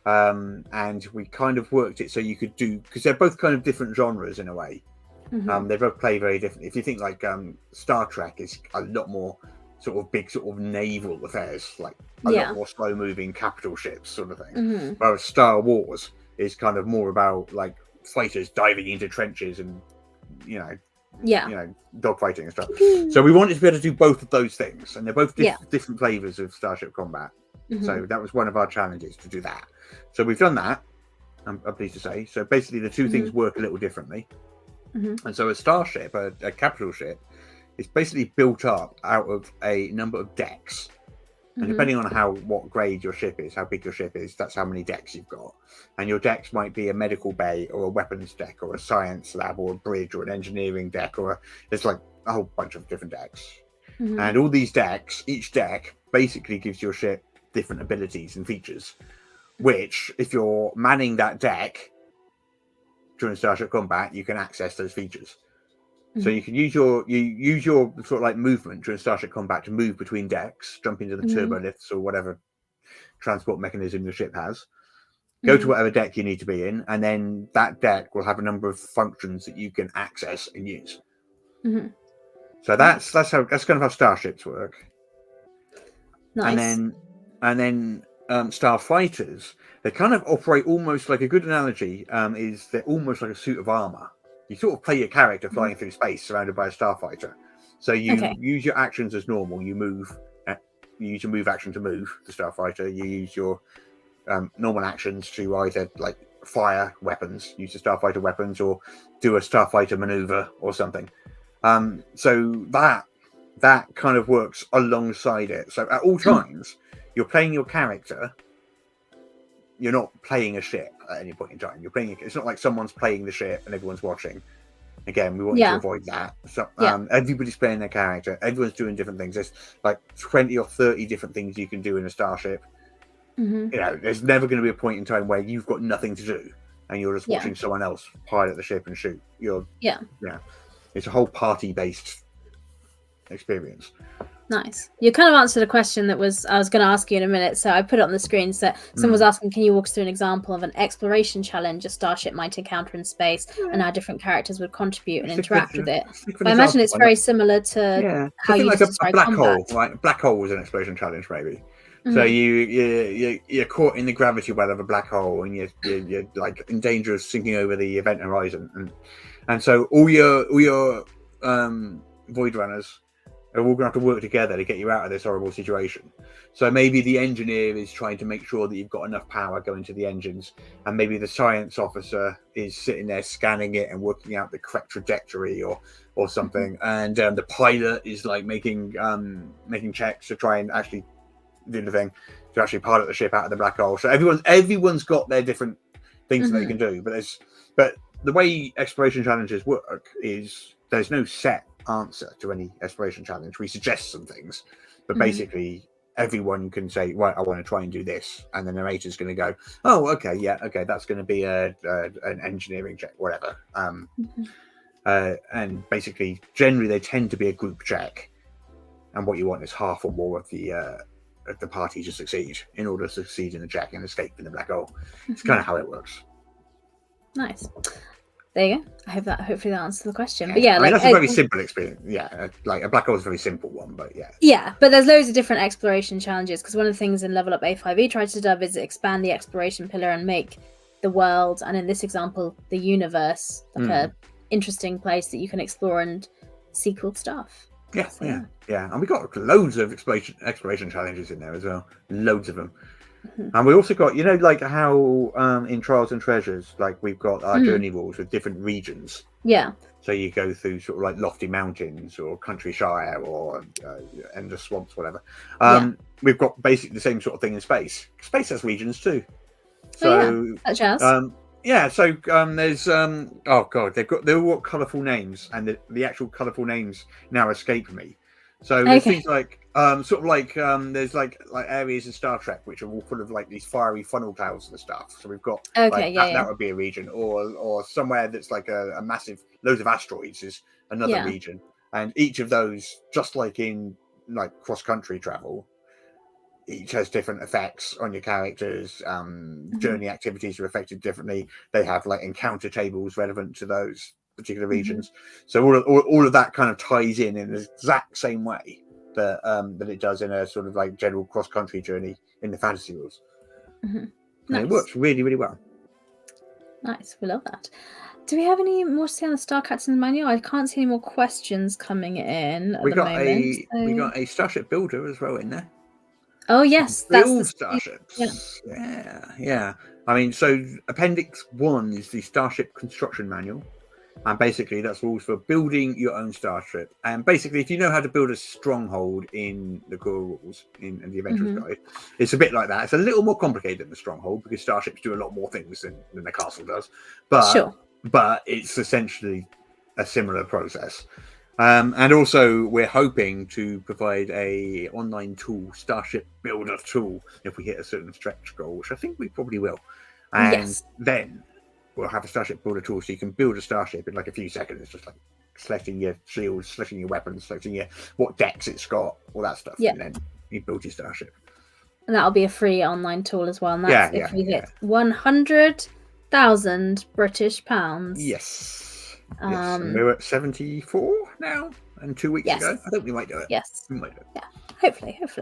And we kind of worked it so you could do, because they're both kind of different genres in a way. They both play very differently. If you think like Star Trek is a lot more sort of big sort of naval affairs, like a lot more slow moving capital ships sort of thing. Whereas Star Wars is kind of more about like fighters diving into trenches and dogfighting and stuff. So we wanted to be able to do both of those things, and they're both different flavors of starship combat. So that was one of our challenges, to do that. So we've done that, I'm pleased to say. So basically the two things work a little differently. And so a starship, a capital ship, is basically built up out of a number of decks. And depending on what grade your ship is, how big your ship is, that's how many decks you've got. And your decks might be a medical bay or a weapons deck or a science lab or a bridge or an engineering deck, there's like a whole bunch of different decks. And all these decks, each deck basically gives your ship different abilities and features, which if you're manning that deck during starship combat, you can access those features. So you can use your sort of like movement during starship combat to move between decks, jump into the turbo lifts or whatever transport mechanism your ship has, go to whatever deck you need to be in, and then that deck will have a number of functions that you can access and use. So that's kind of how starships work. Nice. And then starfighters, they kind of operate almost like, a good analogy is they're almost like a suit of armor. You sort of play your character flying through space surrounded by a starfighter. So you use your actions as normal. You move. You use your move action to move the starfighter. You use your normal actions to either like fire weapons, use the starfighter weapons, or do a starfighter maneuver or something. So that kind of works alongside it. So at all times, you're playing your character. You're not playing a ship at any point in time. It's not like someone's playing the ship and everyone's watching. Again, we want to avoid that. So everybody's playing their character. Everyone's doing different things. There's like 20 or 30 different things you can do in a starship. There's never going to be a point in time where you've got nothing to do and you're just watching someone else pilot the ship and shoot. It's a whole party-based experience. Nice. You kind of answered a question that I was going to ask you in a minute, so I put it on the screen. So someone was asking, can you walk us through an example of an exploration challenge a starship might encounter in space and how different characters would contribute and interact with it? But I imagine it's very similar to how you like describe a black combat. hole. Right? Black hole was an exploration challenge, maybe. So you're caught in the gravity well of a black hole, and you're like in danger of sinking over the event horizon, and so all your void runners are all going to have to work together to get you out of this horrible situation. So maybe the engineer is trying to make sure that you've got enough power going to the engines, and maybe the science officer is sitting there scanning it and working out the correct trajectory or something, and the pilot is like making checks to try and actually do the thing to actually pilot the ship out of the black hole. So everyone's got their different things that they can do, but the way exploration challenges work is there's no set answer to any exploration challenge. We suggest some things, but basically everyone can say, right, I want to try and do this, and the narrator's going to go, oh, okay, that's going to be an engineering check, whatever. And basically generally they tend to be a group check, and what you want is half or more of the party to succeed in order to succeed in the check and escape in the black hole. It's kind of how it works. Nice. There you go. I hope that hopefully that answers the question. Yeah. But yeah, I mean, like that's a very simple experience. Yeah, like a black hole is a very simple one, but yeah. Yeah, but there's loads of different exploration challenges because one of the things in Level Up A5E tried to do is expand the exploration pillar and make the world, and in this example, the universe, like a interesting place that you can explore and see cool stuff. Yeah, So, yeah. And we got loads of exploration challenges in there as well. Loads of them. And we also got, like how in Trials and Treasures, like we've got our journey rules with different regions. Yeah. So you go through sort of like lofty mountains or countryside or endless swamps, whatever. We've got basically the same sort of thing in space. Space has regions too. So such as there's oh god, they're all got colourful names, and the actual colourful names now escape me. So there's things like there's like areas in Star Trek which are all full of like these fiery funnel clouds and stuff. So we've got that would be a region, or somewhere that's like a massive loads of asteroids is another region. And each of those, just like in like cross country travel, each has different effects on your characters. Journey activities are affected differently. They have like encounter tables relevant to those particular regions. So all of that kind of ties in the exact same way that it does in a sort of like general cross country journey in the fantasy rules. Nice. It works really, really well. Nice, we love that. Do we have any more to say on the Star Captain's manual? I can't see any more questions coming in at the moment. We got a starship builder as well in there. Oh yes, build starships. Yeah. I mean, so Appendix 1 is the Starship Construction Manual, and basically that's rules for building your own starship. And basically, if you know how to build a stronghold in the core rules in the Adventurer's Guide, it's a bit like that. It's a little more complicated than the stronghold because starships do a lot more things than the castle does, but it's essentially a similar process. And also, we're hoping to provide a online tool, Starship Builder tool, if we hit a certain stretch goal, which I think we probably will. And then we'll have a Starship Builder tool, so you can build a starship in like a few seconds, just like selecting your shields, selecting your weapons, selecting what decks it's got, all that stuff. And then you build your starship. And that'll be a free online tool as well. And that's if we hit 100,000 British pounds. Yes. And we're at 74 now, and 2 weeks ago. I think we might do it. Yes. We might do it. Yeah. Hopefully. If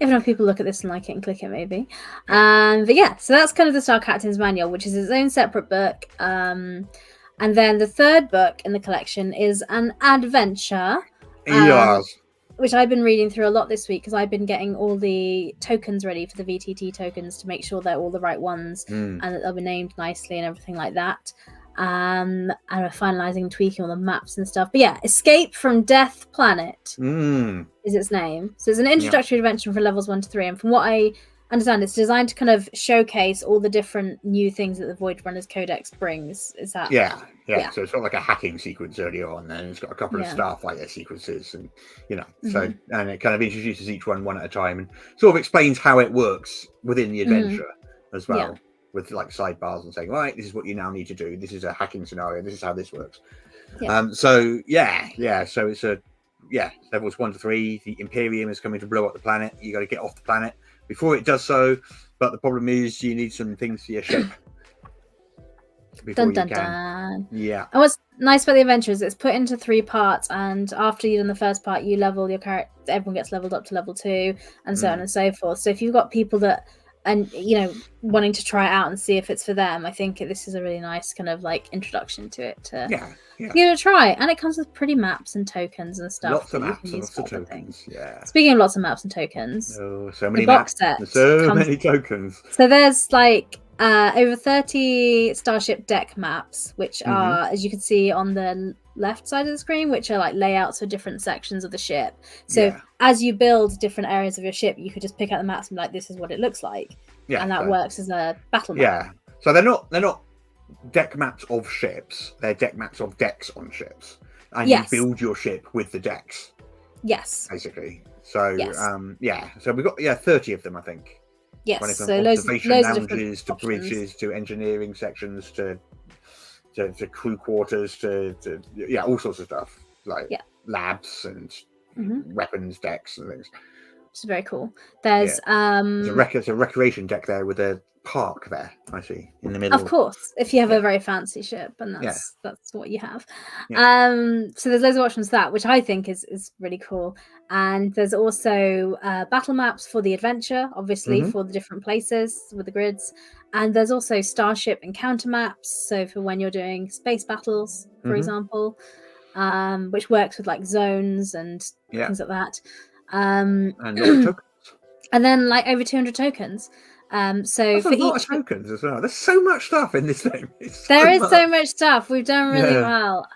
enough people look at this and like it and click it, maybe. But yeah, so that's kind of the Star Captain's Manual, which is its own separate book. And then the third book in the collection is an adventure. Which I've been reading through a lot this week because I've been getting all the tokens ready for the VTT tokens to make sure they're all the right ones and that they'll be named nicely and everything like that. And we're finalizing and tweaking all the maps and stuff. But yeah, Escape from Death Planet is its name. So it's an introductory adventure for levels 1 to 3. And from what I understand, it's designed to kind of showcase all the different new things that the Voidrunner's Codex brings. Is that? Yeah. So it's got like a hacking sequence early on, and it's got a couple of Starfighter sequences, and so and it kind of introduces each one at a time, and sort of explains how it works within the adventure as well. Yeah. With like sidebars and saying, right, this is what you now need to do. This is a hacking scenario. This is how this works. So it's levels 1 to 3. The Imperium is coming to blow up the planet. You got to get off the planet before it does so. But the problem is you need some things for your ship. Dun. Yeah. And what's nice about the adventure is it's put into 3 parts, and after you've done the first part, you level your character. Everyone gets leveled up to level 2, and so on and so forth. So if you've got people that wanting to try it out and see if it's for them, I think this is a really nice kind of like introduction to it to give it a try. And it comes with pretty maps and tokens and stuff. Lots of maps and lots of tokens. Yeah. Speaking of lots of maps and tokens, so many box maps, set many tokens. So there's like over 30 starship deck maps, which are, as you can see on the left side of the screen, which are like layouts for different sections of the ship. So as you build different areas of your ship, you could just pick out the maps and be like, this is what it looks like. And that works as a battle map. Yeah. So they're not deck maps of ships, they're deck maps of decks on ships. And you build your ship with the decks. Yes. Basically. So so we've got 30 of them, I think. Yes. From so observation lounges to options. bridges to engineering sections to crew quarters to all sorts of stuff like labs and weapons decks and things. Which is very cool. There's a recreation deck there with a park there. I see in the middle. Of course, if you have Yeah. a very fancy ship, and Yeah. that's what you have. Yeah. So there's loads of options for that, which I think is really cool. And there's also battle maps for the adventure, obviously for the different places with the grids. And there's also starship encounter maps, so for when you're doing space battles, for example, which works with like zones and things like that. And lots of tokens. And then like over 200 tokens. So That's for a lot each of tokens as well. There's so much stuff in this game. There is so much stuff. We've done really well.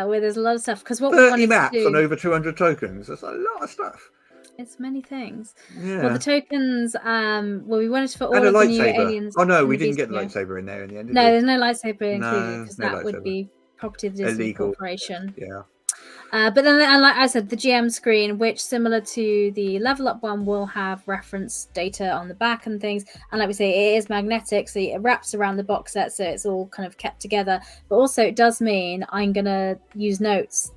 Where there's a lot of stuff because what we 30 wanted maps to do, on over 200 tokens. That's a lot of stuff. it's many things. Yeah. Well, the tokens. Well, we wanted for all And a of the new lightsaber. aliens. Oh no, and we the didn't get the beasts, lightsaber in there in the end. Did no, we? there's no lightsaber included No, because no that would lightsaber. be property of the Disney Illegal. Corporation. Yeah. But then, and like I said, the GM screen, which similar to the level up one, will have reference data on the back and things. And like we say, it is magnetic, so it wraps around the box set, so it's all kind of kept together. But also, it does mean I'm gonna use notes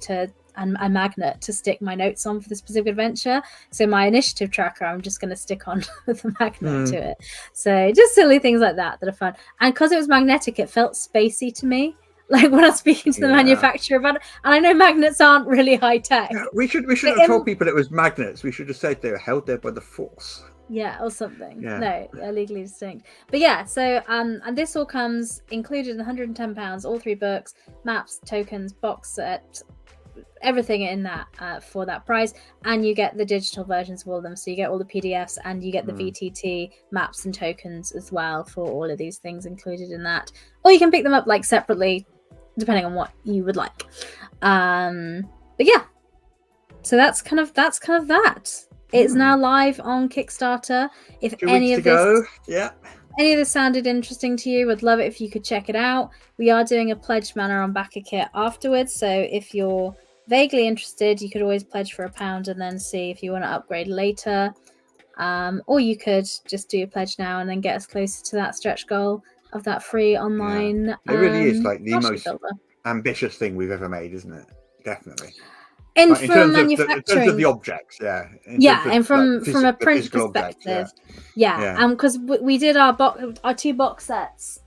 and a magnet to stick my notes on for the specific adventure. So my initiative tracker, I'm just going to stick on with a magnet to it. So just silly things like that are fun. And because it was magnetic, it felt spacey to me. Like when I was speaking to the manufacturer about it, and I know magnets aren't really high tech. Yeah, we should have told people it was magnets. We should have said they were held there by the force. Yeah, or something. Yeah. No, legally distinct. But yeah, so and this all comes included in £110, all 3 books, maps, tokens, box set, everything in that for that price. And you get the digital versions of all of them. So you get all the PDFs and you get the VTT maps and tokens as well for all of these things included in that. Or you can pick them up like separately, depending on what you would like. But yeah, so that's kind of that. It's now live on Kickstarter. If 2 any weeks of to go. this, Yeah. any of this sounded interesting to you, would love it if you could check it out. We are doing a pledge manner on BackerKit afterwards, so if you're vaguely interested, you could always pledge for £1 and then see if you want to upgrade later. Or you could just do a pledge now and then get us closer to that stretch goal of that free online. It really is like the starship most builder. ambitious thing we've ever made, isn't it? Definitely. And Like, from in terms manufacturing, of the objects, yeah. And from a print perspective, because we did our 2 box sets,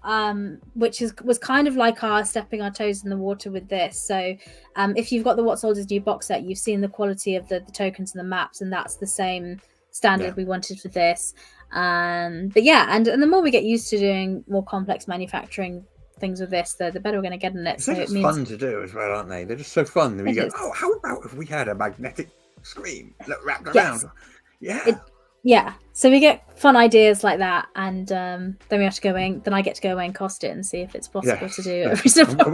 which was kind of like our stepping our toes in the water with this. So if you've got the What Soldiers New box set, you've seen the quality of the tokens and the maps, and that's the same standard we wanted for this. But yeah, and the more we get used to doing more complex manufacturing things with this, the better we're going to get in it. So it means fun to do as well, aren't they? They're just so fun. We go, oh, how about if we had a magnetic screen that wrapped around? Yeah. So we get fun ideas like that, and then we have to go in. Then I get to go away and cost it and see if it's possible to do every single.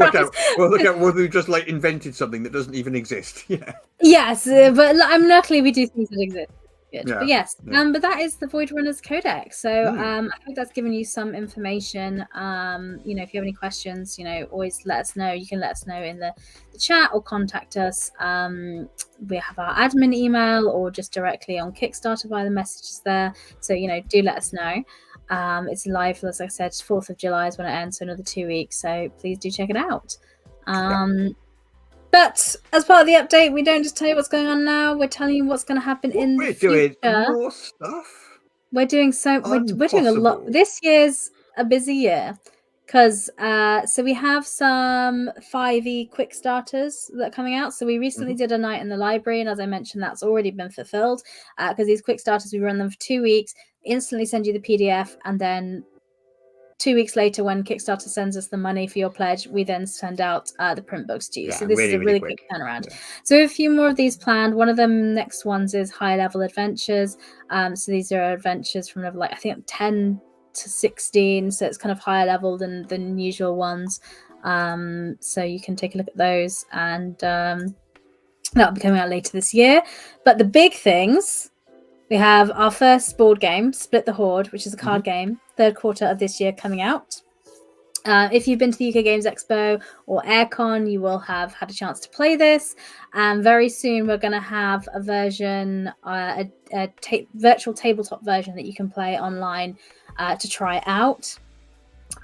We've just like invented something that doesn't even exist. Yeah. Yes, but luckily we do things that exist. Good. Yeah, but yes, but that is the Voidrunner's Codex. So I hope that's given you some information. If you have any questions, always let us know. You can let us know in the chat or contact us. We have our admin email or just directly on Kickstarter via the messages there. So do let us know. It's live, as I said, 4th of July is when it ends, so another 2 weeks. So please do check it out. But as part of the update, we don't just tell you what's going on now. We're telling you what's going to happen in the future. We're doing more stuff. We're doing we're doing a lot. This year's a busy year because so we have some 5e quick starters that are coming out. So we recently did a night in the library, and as I mentioned, that's already been fulfilled because these quick starters, we run them for 2 weeks, instantly send you the PDF, and then 2 weeks later, when Kickstarter sends us the money for your pledge, we then send out the print books to you. So this is a really quick turnaround. So we have a few more of these planned. One of them, next ones, is high level adventures. So these are adventures from I think 10 to 16. So it's kind of higher level than usual ones. So you can take a look at those, and that'll be coming out later this year. But the big things. We have our first board game, Split the Horde, which is a card game, 3rd quarter of this year coming out. If you've been to the UK Games Expo or Aircon, you will have had a chance to play this. And very soon we're going to have a version, virtual tabletop version that you can play online to try out.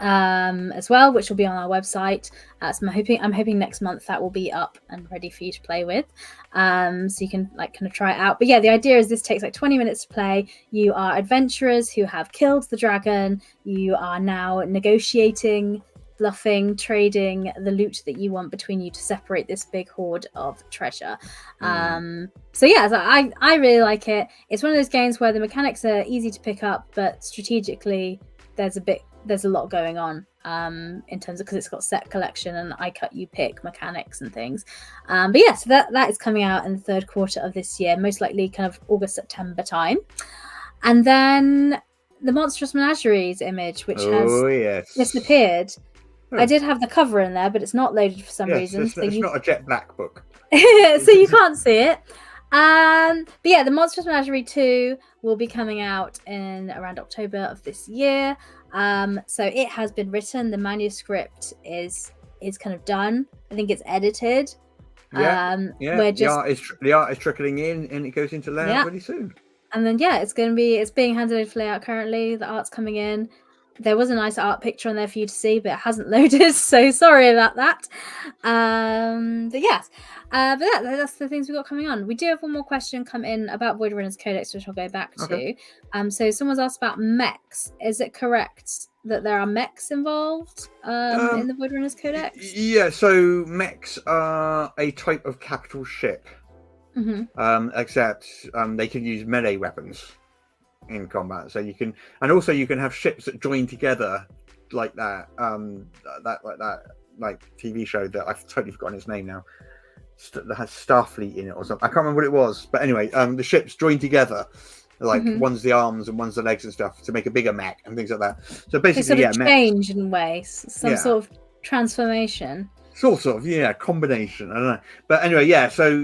as well, which will be on our website. So I'm hoping next month that will be up and ready for you to play with, so you can like kind of try it out. But yeah, the idea is this takes like 20 minutes to play. You are adventurers who have killed the dragon. You are now negotiating, bluffing, trading the loot that you want between you to separate this big hoard of treasure. So yeah, so I really like it. It's one of those games where the mechanics are easy to pick up, but strategically there's a lot going on in terms of, because it's got set collection and I cut you pick mechanics and things. But yeah, so that is coming out in the third quarter of this year, most likely kind of August, September time. And then the Monstrous Menageries image, which has disappeared. I did have the cover in there, but it's not loaded for some reason. It's not a jet black book. So you can't see it. But yeah, the Monstrous Menagerie 2 will be coming out in around October of this year. So it has been written. The manuscript is kind of done. I think it's edited. The art is trickling in, and it goes into layout really soon. And then it's being handed over for layout currently. The art's coming in. There was a nice art picture on there for you to see, but it hasn't loaded, so sorry about that. But yes, but that's the things we've got coming on. We do have one more question come in about Voidrunner's Codex, which I'll go back to. So someone's asked about mechs. Is it correct that there are mechs involved in the Voidrunner's Codex? Yeah, so mechs are a type of capital ship, except they can use melee weapons in combat. So you can have ships that join together like that. Like TV show that I've totally forgotten its name now. That has Starfleet in it or something. I can't remember what it was, but anyway, the ships join together. Like one's the arms and one's the legs and stuff to make a bigger mech and things like that. So basically, change in ways, some sort of transformation. Sort of, combination. I don't know, but anyway, so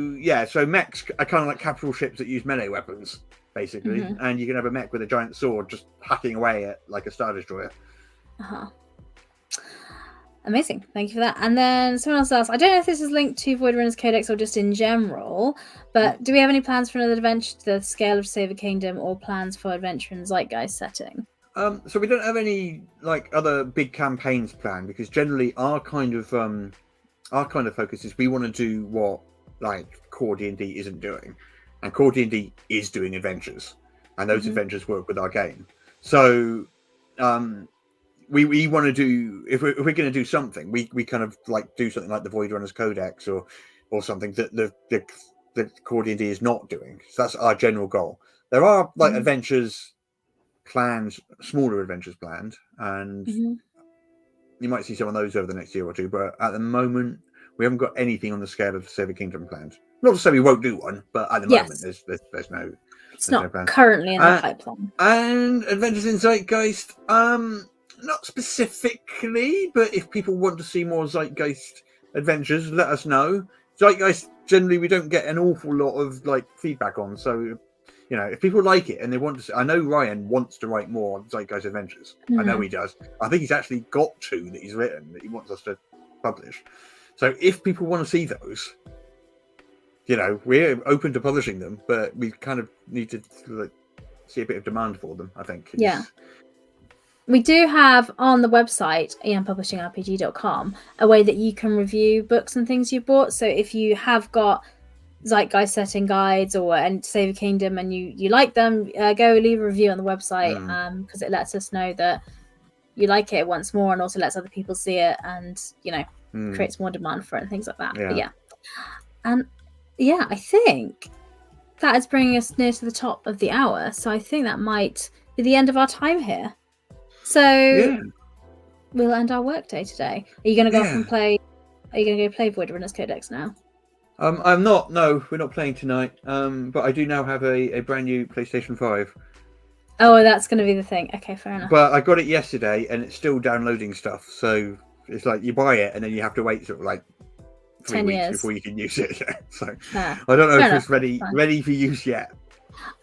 mechs are kind of like capital ships that use melee weapons, basically, and you can have a mech with a giant sword just hacking away at like a Star Destroyer. Amazing, thank you for that. And then someone else asked, I don't know if this is linked to Voidrunner's Codex or just in general, but do we have any plans for another adventure to the scale of Save a Kingdom, or plans for adventure in Zeitgeist setting? So we don't have any like other big campaigns planned, because generally our kind of focus is we want to do what like core D&D isn't doing, and core D&D is doing adventures, and those adventures work with our game. So we want to do, if we're going to do something, we kind of like do something like the Voidrunner's Codex or something that the core D&D is not doing. So that's our general goal. There are like adventures planned, smaller adventures planned, and you might see some of those over the next year or two, but at the moment we haven't got anything on the scale of the Save a Kingdom planned. Not to say we won't do one, but at the moment there's no, it's not currently in the pipeline. And Adventures in Zeitgeist, not specifically, but if people want to see more Zeitgeist adventures, let us know. Zeitgeist, generally, we don't get an awful lot of like feedback on. So, if people like it and they want to, I know Ryan wants to write more Zeitgeist adventures. I know he does. I think he's actually got 2 that he's written that he wants us to publish. So, if people want to see those, we're open to publishing them, but we kind of need to see a bit of demand for them, I think. We do have on the website, empublishingrpg.com, a way that you can review books and things you bought. So if you have got Zeitgeist setting guides and Save a Kingdom and you like them, go leave a review on the website, because it lets us know that you like it once more, and also lets other people see it, and creates more demand for it and things like that. I think that is bringing us near to the top of the hour, so I think that might be the end of our time here. So we'll end our workday today. Are you going to go off and play? Are you going to go play Voidrunner's Codex now? I'm not. No, we're not playing tonight. But I do now have a brand new PlayStation 5. Oh, that's going to be the thing. Okay, fair enough. But I got it yesterday, and it's still downloading stuff. So it's like you buy it, and then you have to wait sort of like 3 weeks before you can use it. So I don't know if it's ready for use yet.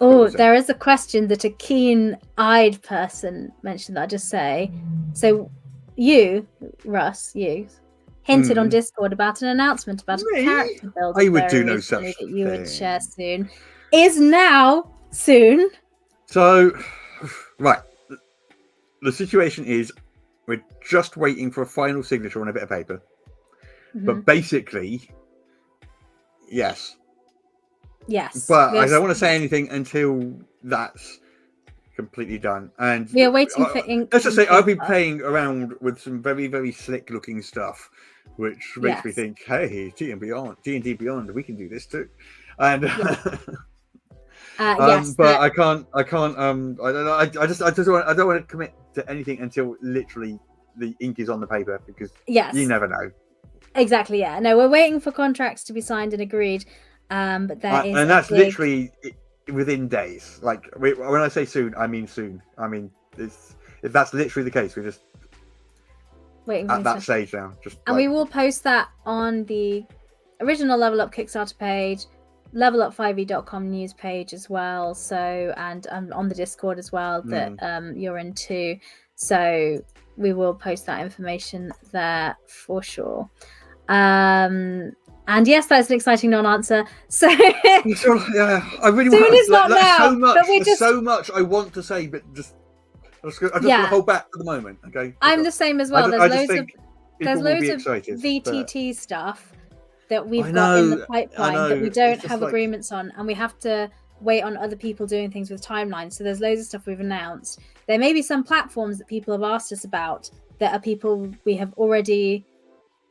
Oh, there is a question that a keen-eyed person mentioned that I'll just say. So you, Russ, hinted on Discord about an announcement about a character builder. I would do no such that thing. You would share soon. Is now soon. So, right. The situation is We're just waiting for a final signature on a bit of paper. Mhm. But basically, yes. Yes. But I don't want to say anything until that's completely done. And we are waiting for ink. let's just say and I've been paper. playing around with some very, very slick looking stuff, which makes me Yes. think, hey, D&D Beyond, we can do this too. And Yes, but I can't I don't know. I don't want to commit to anything until literally the ink is on the paper, because yes, you never know. exactly. Yeah, no, we're waiting for contracts to be signed and agreed. But there is and that's big... literally within days. Like when I say soon, I mean soon. I mean, if that's literally the case, we're just waiting at that stage now. And we will post that on the original Level Up Kickstarter page, levelup5e.com news page as well. So, and on the Discord as well that you're in too. So we will post that information there for sure. And yes, that's an exciting non-answer. So yeah, I really soon want is not now, so much. but we're There's just... so much I want to say, but I just want to hold back for the moment. Okay, I'm the same as well. There's loads of excited, VTT stuff that we've I got in the know, pipeline that we don't have agreements on, and we have to wait on other people doing things with timelines. So there's loads of stuff we've announced. There may be some platforms that people have asked us about that are people we have already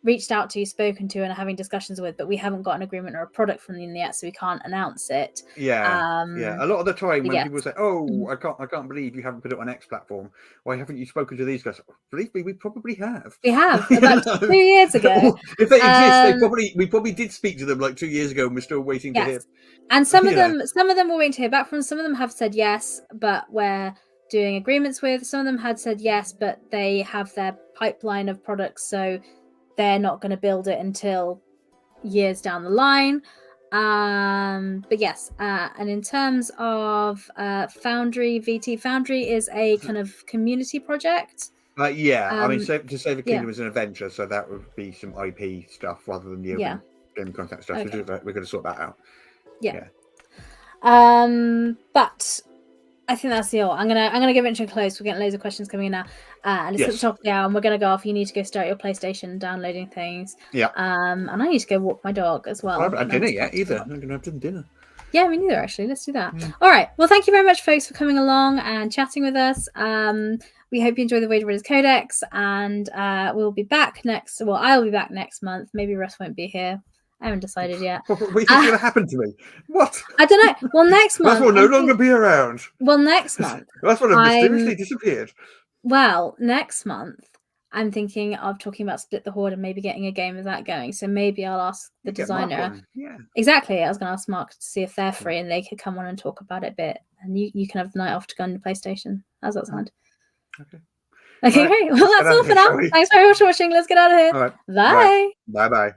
reached out to, spoken to, and are having discussions with, but we haven't got an agreement or a product from them yet, so we can't announce it. Yeah. A lot of the time when yes. people say, "Oh, I can't believe you haven't put it on X platform. Why haven't you spoken to these guys?" Believe me, we probably have. We have about 2 years ago. If they exist, we probably did speak to them like 2 years ago, and we're still waiting to hear. And some of them we're waiting to hear back from. Some of them have said yes, but we're doing agreements with. Some of them had said yes, but they have their pipeline of products, so they're not going to build it until years down the line. But yes, and in terms of Foundry is a kind of community project. I mean, to Save the Kingdom is an adventure, so that would be some IP stuff rather than the open game content stuff. Okay. We're going to sort that out. Yeah. But I think that's the all. I'm gonna give it a close. We're getting loads of questions coming in now, and it's at the top of the hour, and we're gonna go off. You need to go start your PlayStation, downloading things. Yeah. And I need to go walk my dog as well. I haven't had dinner yet either. I'm gonna have dinner. Yeah, me neither. Actually, let's do that. All right. Well, thank you very much, folks, for coming along and chatting with us. We hope you enjoy the Voidrunner Codex, and we'll be back next. Well, I'll be back next month. Maybe Russ won't be here. I haven't decided yet. What do you think's going to happen to me? What? I don't know. Well, next month... Russ will no longer be around. Well, next month... That's what mysteriously disappeared. Well, next month, I'm thinking of talking about Split the Horde and maybe getting a game of that going. So maybe I'll ask the designer. Yeah. Exactly. I was going to ask Mark to see if they're free and they could come on and talk about it a bit. And you can have the night off to go on the PlayStation. How's that sound? Okay. Okay, great. Well, that's all for now. Thanks very much for watching. Let's get out of here. All right. Bye. Bye-bye.